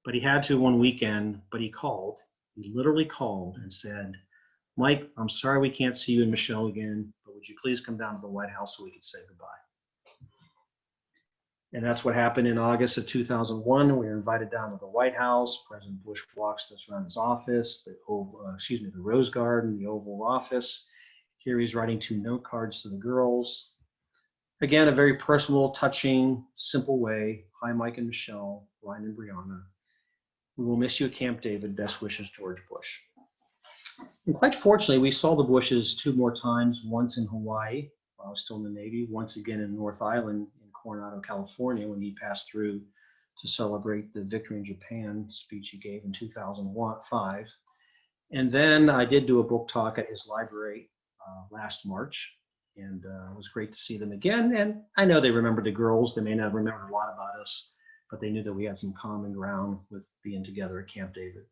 But he had to one weekend, but he called. He literally called and said, "Mike, I'm sorry we can't see you and Michelle again, but would you please come down to the White House so we could say goodbye?" And that's what happened in August of 2001. We were invited down to the White House. President Bush walks us around his office, the Rose Garden, the Oval Office. Here he's writing 2 note cards to the girls. Again, a very personal, touching, simple way. "Hi, Mike and Michelle, Ryan and Brianna. We will miss you at Camp David. Best wishes, George Bush." And quite fortunately, we saw the Bushes 2 more times, once in Hawaii, while I was still in the Navy, once again in North Island, Coronado, California, when he passed through to celebrate the victory in Japan speech he gave in 2005. And then I did do a book talk at his library last March, and it was great to see them again. And I know they remembered the girls. They may not remember a lot about us, but they knew that we had some common ground with being together at Camp David.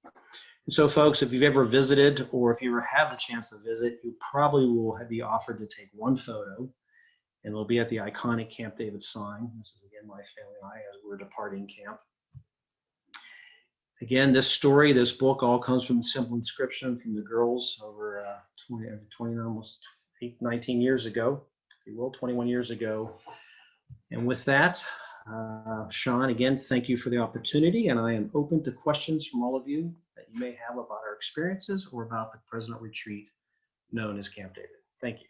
And so, folks, if you've ever visited or if you ever have the chance to visit, you probably will be offered to take one photo. And it'll be at the iconic Camp David sign. This is, again, my family and I as we're departing camp. Again, this story, this book, all comes from the simple inscription from the girls over 19 years ago, if you will, 21 years ago. And with that, Sean, again, thank you for the opportunity, and I am open to questions from all of you that you may have about our experiences or about the President Retreat known as Camp David. Thank you.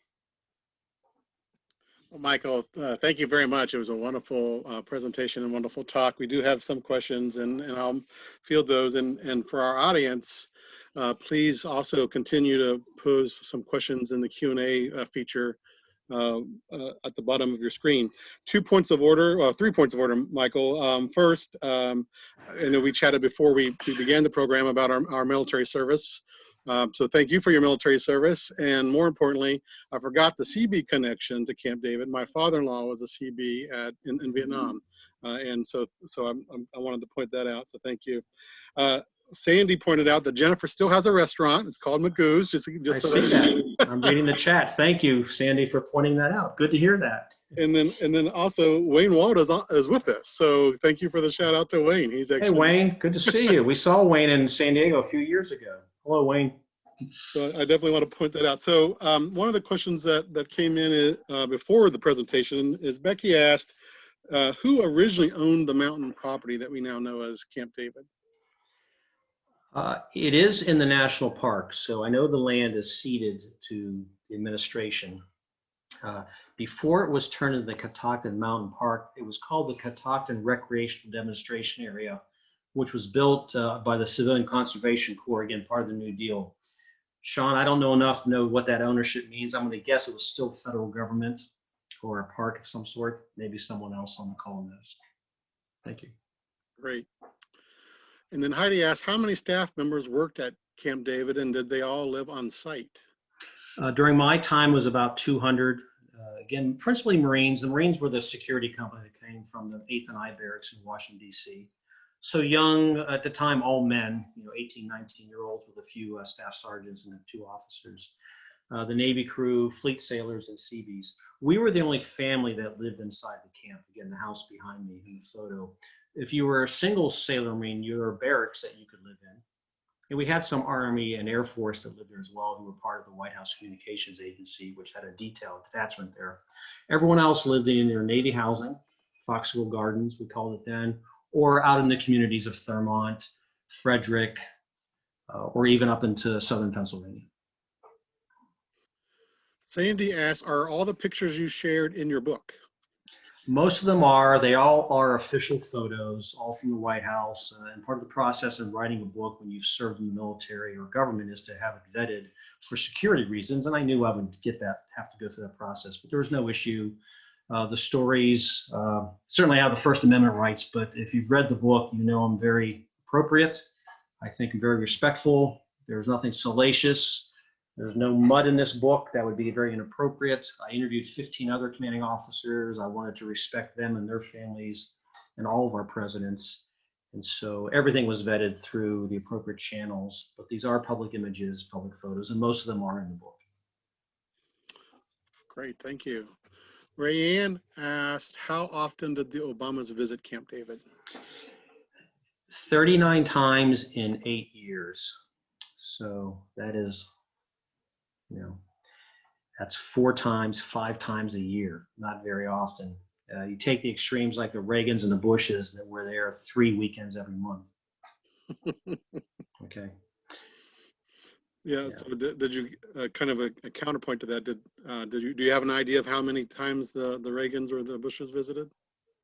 Well, Michael, thank you very much. It was a wonderful presentation and wonderful talk. We do have some questions, and I'll field those. And for our audience, please also continue to pose some questions in the Q&A feature at the bottom of your screen. 3 points of order, Michael. First, I know we chatted before we began the program about our military service. So thank you for your military service. And more importantly, I forgot the CB connection to Camp David. My father-in-law was a CB in Vietnam. And so I wanted to point that out. So thank you. Sandy pointed out that Jennifer still has a restaurant. It's called Magoo's. I see that. I'm reading the chat. Thank you, Sandy, for pointing that out. Good to hear that. And then also Wayne Wald is with us. So thank you for the shout out to Wayne. He's actually. Hey, Wayne, good to see you. We saw Wayne in San Diego a few years ago. Hello, Wayne. So I definitely want to point that out. So one of the questions that came in before the presentation is Becky asked, who originally owned the mountain property that we now know as Camp David? It is in the national park, so I know the land is ceded to the administration. Before it was turned into the Catoctin Mountain Park, it was called the Catoctin Recreational Demonstration Area, which was built by the Civilian Conservation Corps, again, part of the New Deal. Sean, I don't know enough to know what that ownership means. I'm going to guess it was still federal government or a park of some sort. Maybe someone else on the call knows. Thank you. Great. And then Heidi asked, how many staff members worked at Camp David, and did they all live on site? During my time, it was about 200. Again, principally Marines. The Marines were the security company that came from the 8th and I Barracks in Washington, D.C. So young, at the time, all men, 18, 19-year-olds with a few staff sergeants and 2 officers. The Navy crew, fleet sailors, and Seabees. We were the only family that lived inside the camp. Again, the house behind me in the photo. If you were a single sailor Marine, you were a barracks that you could live in. And we had some Army and Air Force that lived there as well, who were part of the White House Communications Agency, which had a detailed detachment there. Everyone else lived in their Navy housing, Foxwell Gardens, we called it then, or out in the communities of Thurmont, Frederick, or even up into southern Pennsylvania. Sandy asked, are all the pictures you shared in your book? Most of them are. They all are official photos, all from the White House. And part of the process of writing a book when you've served in the military or government is to have it vetted for security reasons. And I knew I would have to go through that process, but there was no issue. The stories certainly have the First Amendment rights, but if you've read the book, you know I'm very appropriate. I think I'm very respectful. There's nothing salacious. There's no mud in this book. That would be very inappropriate. I interviewed 15 other commanding officers. I wanted to respect them and their families and all of our presidents. And so everything was vetted through the appropriate channels. But these are public images, public photos, and most of them are in the book. Great, thank you. Rayanne asked, how often did the Obamas visit Camp David? 39 times in 8 years. So that is, that's 4 times, 5 times a year, not very often. You take the extremes like the Reagans and the Bushes that were there 3 weekends every month. Okay. Yeah. So did you kind of a counterpoint to that? Do you have an idea of how many times the Reagans or the Bushes visited?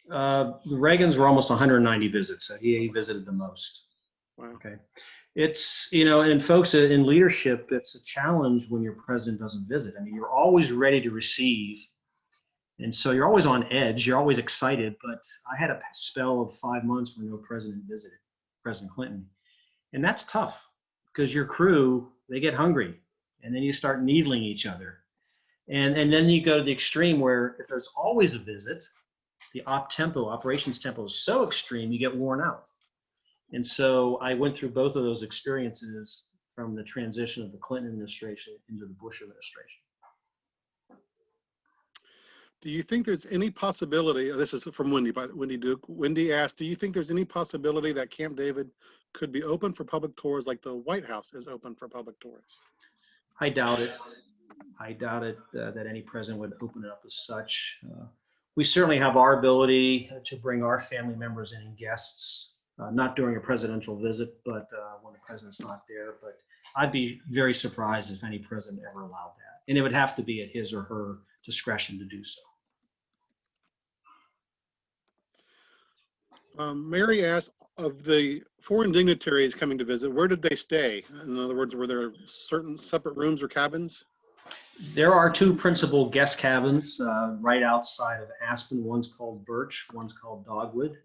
The Reagans were almost 190 visits. So he visited the most. Wow. Okay. It's, and folks in leadership, it's a challenge when your president doesn't visit. I mean, you're always ready to receive. And so you're always on edge. You're always excited. But I had a spell of 5 months where no president visited, President Clinton. And that's tough because your crew, they get hungry. And then you start needling each other. And then you go to the extreme where if there's always a visit, the operations tempo is so extreme, you get worn out. And so I went through both of those experiences from the transition of the Clinton administration into the Bush administration. Do you think there's any possibility, this is from Wendy, Wendy Duke. Wendy asked, do you think there's any possibility that Camp David could be open for public tours like the White House is open for public tours? I doubt it. I doubt it that any president would open it up as such. we certainly have our ability to bring our family members in and guests, not during a presidential visit, but when the president's not there. But I'd be very surprised if any president ever allowed that. And it would have to be at his or her discretion to do so. Mary asked, of the foreign dignitaries coming to visit, where did they stay? In other words, were there certain separate rooms or cabins? There are two principal guest cabins right outside of Aspen. One's called Birch, one's called Dogwood.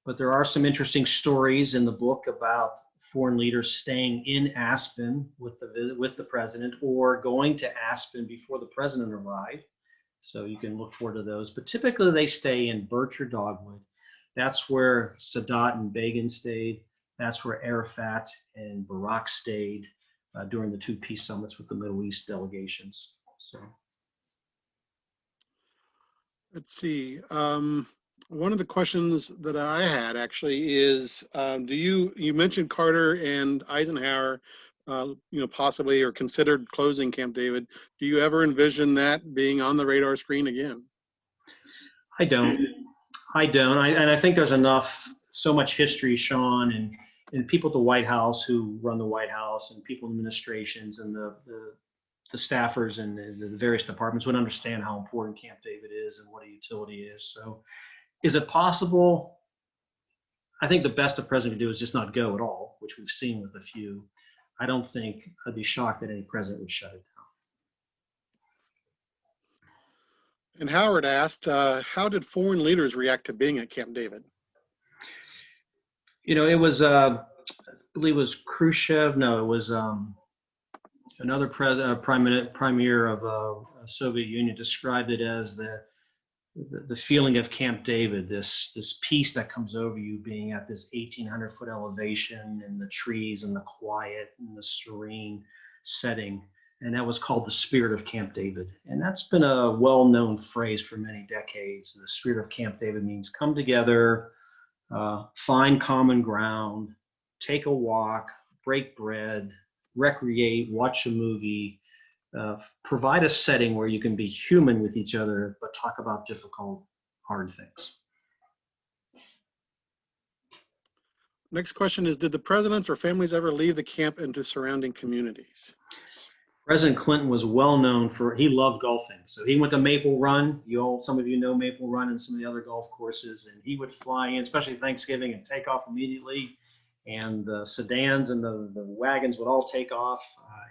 But there are some interesting stories in the book about foreign leaders staying in Aspen with the visit with the president, or going to Aspen before the president arrived. So you can look forward to those. But typically they stay in Birch or Dogwood. That's where Sadat and Begin stayed. That's where Arafat and Barack stayed during the two peace summits with the Middle East delegations. So let's see. One of the questions that I had actually is, you mentioned Carter and Eisenhower, possibly or considered closing Camp David. Do you ever envision that being on the radar screen again? I don't. And I think there's so much history, Sean, and people at the White House who run the White House, and people in administrations, and the staffers and the various departments would understand how important Camp David is and what a utility is. So is it possible? I think the best the president could do is just not go at all, which we've seen with a few. I don't think, I'd be shocked that any president would shut it down. And Howard asked, how did foreign leaders react to being at Camp David? It was, I believe it was Khrushchev. No, it was another premier of the Soviet Union described it as the feeling of Camp David, this peace that comes over you being at this 1,800-foot elevation, and the trees and the quiet and the serene setting. And that was called the spirit of Camp David. And that's been a well-known phrase for many decades. The spirit of Camp David means come together, find common ground, take a walk, break bread, recreate, watch a movie, provide a setting where you can be human with each other, but talk about difficult, hard things. Next question is, did the presidents or families ever leave the camp into surrounding communities? President Clinton was well known he loved golfing. So he went to Maple Run. Some of you know Maple Run and some of the other golf courses, and he would fly in, especially Thanksgiving, and take off immediately. And the sedans and the wagons would all take off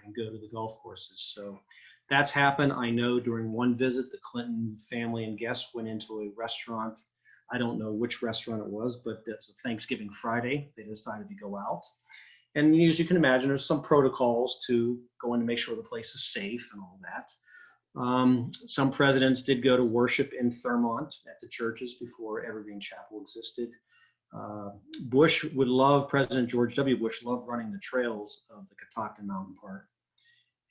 and go to the golf courses. So that's happened. I know during one visit, the Clinton family and guests went into a restaurant. I don't know which restaurant it was, but it was a Thanksgiving Friday. They decided to go out. And as you can imagine, there's some protocols to go in to make sure the place is safe and all that. Some presidents did go to worship in Thurmont at the churches before Evergreen Chapel existed. President George W. Bush loved running the trails of the Catoctin Mountain Park.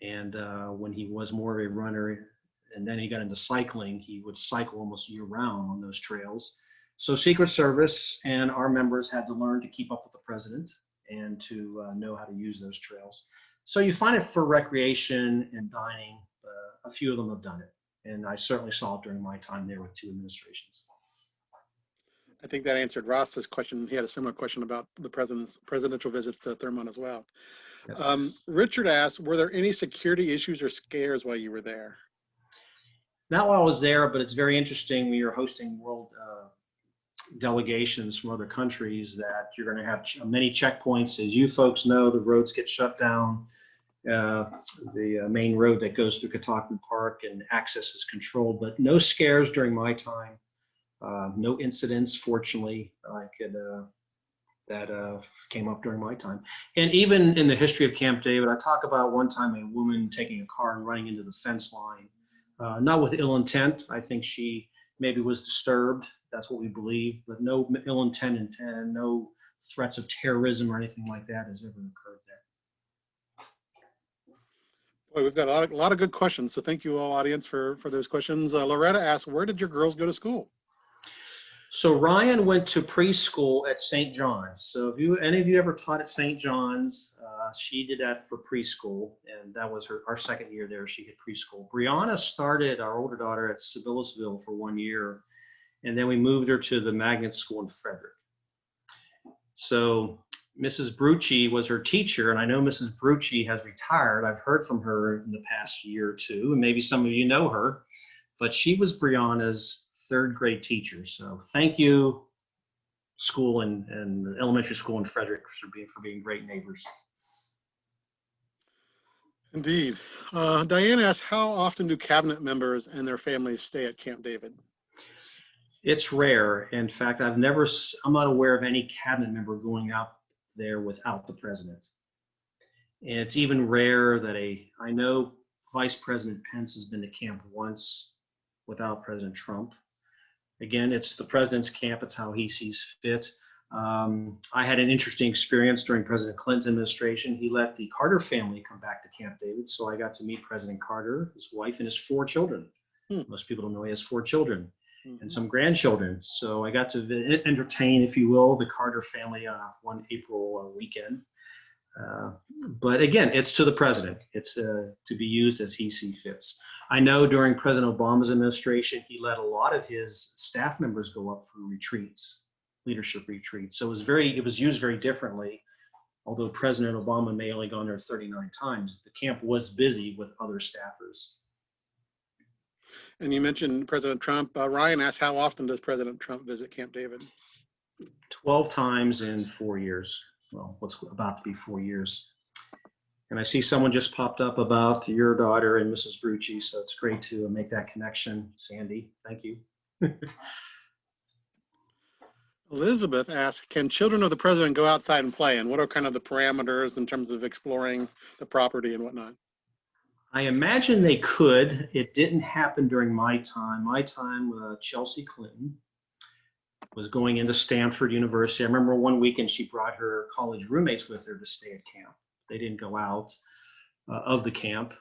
And when he was more of a runner, and then he got into cycling, he would cycle almost year round on those trails. So Secret Service and our members had to learn to keep up with the president and to know how to use those trails. So you find it for recreation and dining. A few of them have done it. And I certainly saw it during my time there with two administrations. I think that answered Ross's question. He had a similar question about the presidential visits to Thurmont as well. Yes. Richard asked, were there any security issues or scares while you were there? Not while I was there, but it's very interesting when you're hosting world delegations from other countries that you're going to have many checkpoints. As you folks know, the roads get shut down. The main road that goes through Catoctin Park, and access is controlled, but no scares during my time. No incidents, fortunately, that came up during my time. And even in the history of Camp David, I talk about one time a woman taking a car and running into the fence line, not with ill intent. I think she maybe was disturbed. That's what we believe, but no ill intent and no threats of terrorism or anything like that has ever occurred there. Boy, we've got a lot of good questions. So thank you all, audience, for those questions. Loretta asked, where did your girls go to school? So Ryan went to preschool at St. John's. So if any of you ever taught at St. John's, she did that for preschool, and that was our second year there. She did preschool. Brianna started, our older daughter, at Sibyllsville for 1 year, and then we moved her to the magnet school in Frederick. So Mrs. Brucci was her teacher, and I know Mrs. Brucci has retired. I've heard from her in the past year or two, and maybe some of you know her, but she was Brianna's third grade teacher. So thank you, school and elementary school in Frederick, for being great neighbors. Indeed. Diane asked, how often do cabinet members and their families stay at Camp David? It's rare. In fact, I'm not aware of any cabinet member going out there without the president. And it's even rare that I know Vice President Pence has been to camp once without President Trump. Again, it's the president's camp. It's how he sees fit. I had an interesting experience during President Clinton's administration. He let the Carter family come back to Camp David, so I got to meet President Carter, his wife, and his 4 children. Most people don't know he has 4 children and some grandchildren. So I got to entertain, if you will, the Carter family on one April weekend. But again, it's to the president. It's to be used as he sees fits. I know during President Obama's administration, he let a lot of his staff members go up for retreats, leadership retreats. So it was used very differently. Although President Obama may only gone there 39 times, the camp was busy with other staffers. And you mentioned President Trump. Ryan asked, how often does President Trump visit Camp David? 12 times in 4 years. Well, what's about to be 4 years. And I see someone just popped up about your daughter and Mrs. Brucci, so it's great to make that connection. Sandy, thank you. Elizabeth asked, can children of the president go outside and play? And what are kind of the parameters in terms of exploring the property and whatnot? I imagine they could. It didn't happen during my time. Chelsea Clinton was going into Stanford University. I remember one weekend she brought her college roommates with her to stay at camp. They didn't go out of the camp.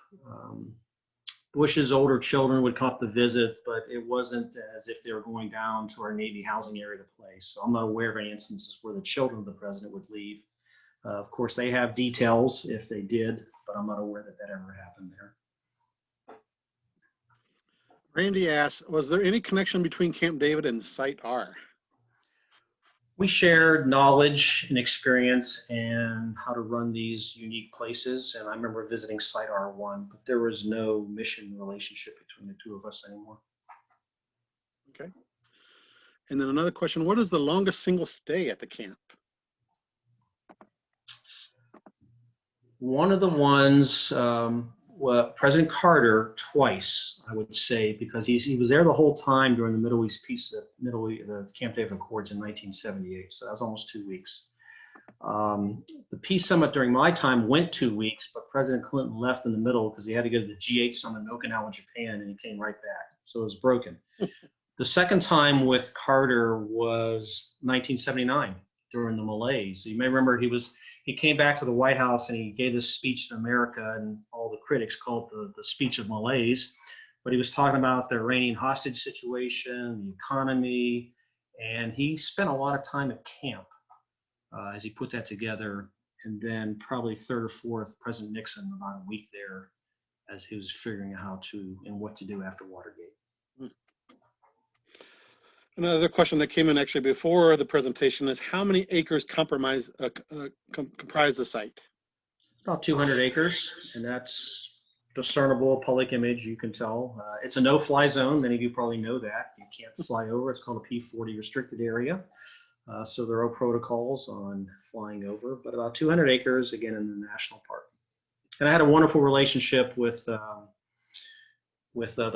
Bush's older children would come up to visit, but it wasn't as if they were going down to our Navy housing area to play. So I'm not aware of any instances where the children of the president would leave. Of course, they have details if they did, but I'm not aware that ever happened there. Randy asks, was there any connection between Camp David and Site R? We shared knowledge and experience and how to run these unique places. And I remember visiting Site R1, but there was no mission relationship between the two of us anymore. Okay. And then another question, what is the longest single stay at the camp? One of the ones, President Carter twice, I would say, because he was there the whole time during the Middle East peace, the Camp David Accords in 1978. So that was almost 2 weeks. The peace summit during my time went 2 weeks, but President Clinton left in the middle because he had to go to the G8 summit in Okinawa, Japan, and he came right back. So it was broken. The second time with Carter was 1979 during the malaise. You may remember he came back to the White House and he gave this speech to America, and all the critics called it the speech of malaise. But he was talking about the Iranian hostage situation, the economy, and he spent a lot of time at camp as he put that together. And then probably third or fourth, President Nixon, about a week there as he was figuring out how to and what to do after Watergate. Another question that came in actually before the presentation is, how many acres comprise the site? About 200 acres, and that's discernible public image, you can tell. It's a no-fly zone. Many of you probably know that. You can't fly over. It's called a P40 restricted area. So there are protocols on flying over, but about 200 acres, again, in the national park. And I had a wonderful relationship with the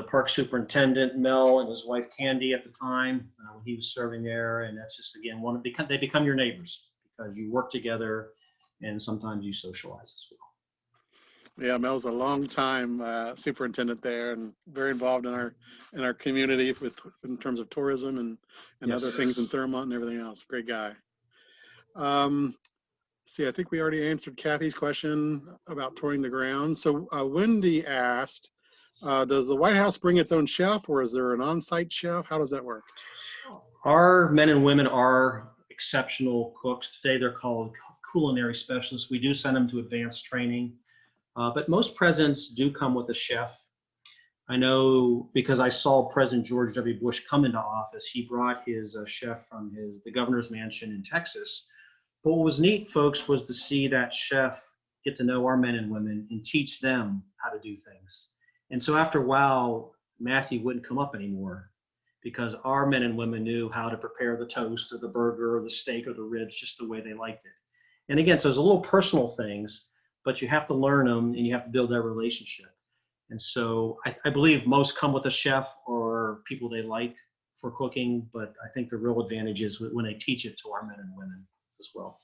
park superintendent, Mel, and his wife, Candy, at the time when he was serving there. And that's just, again, they become your neighbors because you work together and sometimes you socialize as well. Yeah, Mel's a long time superintendent there and very involved in our community in terms of tourism and yes, other things in Thurmont and everything else. Great guy. See, I think we already answered Kathy's question about touring the grounds. So Wendy asked, does the White House bring its own chef, or is there an on-site chef? How does that work? Our men and women are exceptional cooks. Today they're called culinary specialists. We do send them to advanced training, but most presidents do come with a chef. I know because I saw President George W. Bush come into office, he brought his chef from the governor's mansion in Texas. But what was neat, folks, was to see that chef get to know our men and women and teach them how to do things. And so after a while, Matthew wouldn't come up anymore because our men and women knew how to prepare the toast or the burger or the steak or the ribs just the way they liked it. And again, so it's a little personal things, but you have to learn them and you have to build that relationship. And so I believe most come with a chef or people they like for cooking, but I think the real advantage is when they teach it to our men and women as well.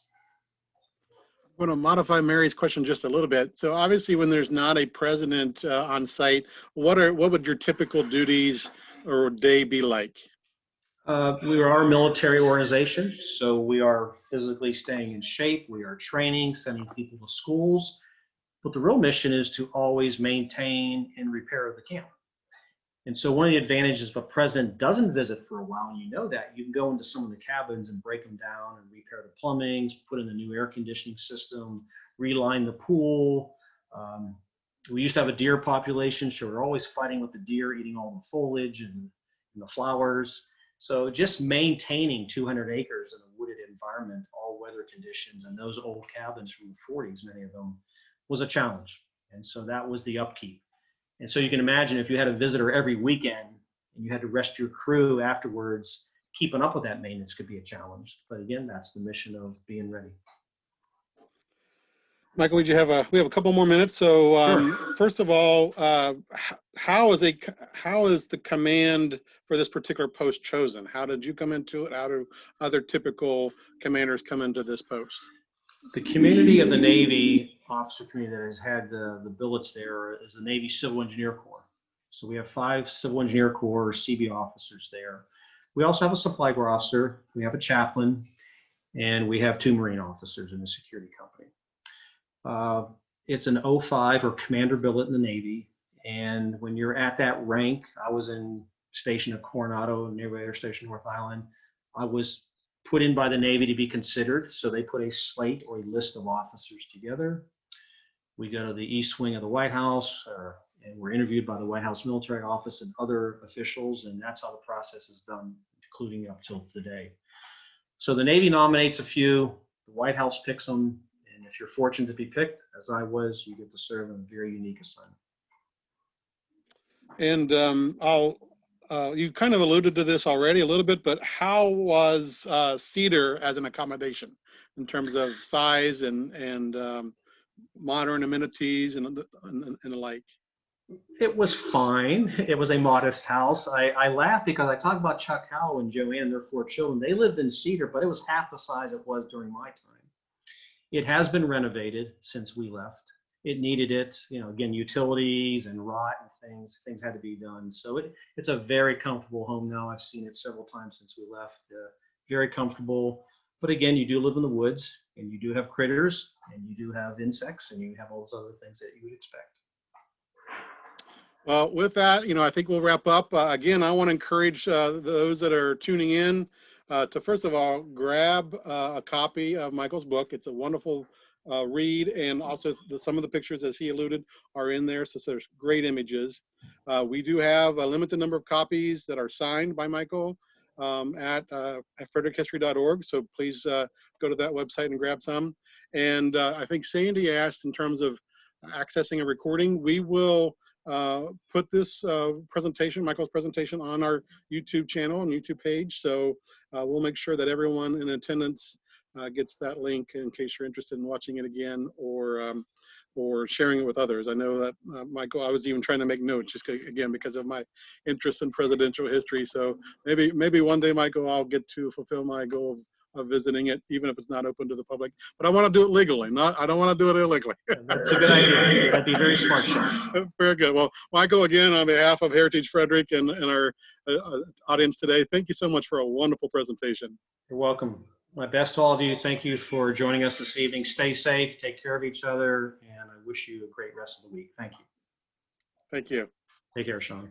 I'm going to modify Mary's question just a little bit. So obviously when there's not a president on site, what would your typical duties or day be like? We are a military organization, so we are physically staying in shape. We are training, sending people to schools. But the real mission is to always maintain and repair the camp. And so one of the advantages if a president doesn't visit for a while, and you know that, you can go into some of the cabins and break them down and repair the plumbing, put in the new air conditioning system, reline the pool. We used to have a deer population, so we're always fighting with the deer, eating all the foliage and the flowers. So just maintaining 200 acres in a wooded environment, all weather conditions, and those old cabins from the 40s, many of them, was a challenge. And so that was the upkeep. And so you can imagine if you had a visitor every weekend and you had to rest your crew afterwards, keeping up with that maintenance could be a challenge. But again, that's the mission of being ready. Michael, we have a couple more minutes. So Sure. first of all, how is the command for this particular post chosen? How did you come into it? How do other typical commanders come into this post? The community of the Navy officer community that has had the billets there is the Navy Civil Engineer Corps. So we have 5 Civil Engineer Corps CB officers there. We also have a supply corps officer, we have a chaplain, and we have 2 Marine officers in the security company. It's an 05 or commander billet in the Navy. And when you're at that rank, I was stationed at Coronado, Naval Air Station, North Island. I was put in by the Navy to be considered. So they put a slate or a list of officers together. We go to the East Wing of the White House, and we're interviewed by the White House Military Office and other officials. And that's how the process is done, including up till today. So the Navy nominates a few, the White House picks them. And if you're fortunate to be picked, as I was, you get to serve in a very unique assignment. And you kind of alluded to this already a little bit, but how was Cedar as an accommodation in terms of size and modern amenities and the like? It was fine. It was a modest house. I laugh because I talk about Chuck Howell and Joanne, their 4 children. They lived in Cedar, but it was half the size it was during my time. It has been renovated since we left. It needed it, again, utilities and rot and things had to be done. So it's a very comfortable home now. I've seen it several times since we left. Very comfortable. But again, you do live in the woods and you do have critters and you do have insects and you have all those other things that you would expect. Well, with that, I think we'll wrap up. Again, I want to encourage those that are tuning in to, first of all, grab a copy of Michael's book. It's a wonderful read, and also some of the pictures, as he alluded, are in there, so there's great images. We do have a limited number of copies that are signed by Michael at frederickhistory.org, so please go to that website and grab some. And I think Sandy asked in terms of accessing a recording. We will put this presentation, Michael's presentation, on our YouTube channel and YouTube page. So we'll make sure that everyone in attendance gets that link in case you're interested in watching it again or sharing it with others. I know that Michael, I was even trying to make notes just again because of my interest in presidential history. So maybe one day, Michael, I'll get to fulfill my goal of visiting it, even if it's not open to the public. But I want to do it legally. I don't want to do it illegally. That's a good idea. That'd be very smart, Sean. Very good. Well, Michael, again, on behalf of Heritage Frederick and our audience today, thank you so much for a wonderful presentation. You're welcome. My best to all of you. Thank you for joining us this evening. Stay safe, take care of each other, and I wish you a great rest of the week. Thank you. Thank you. Take care, Sean.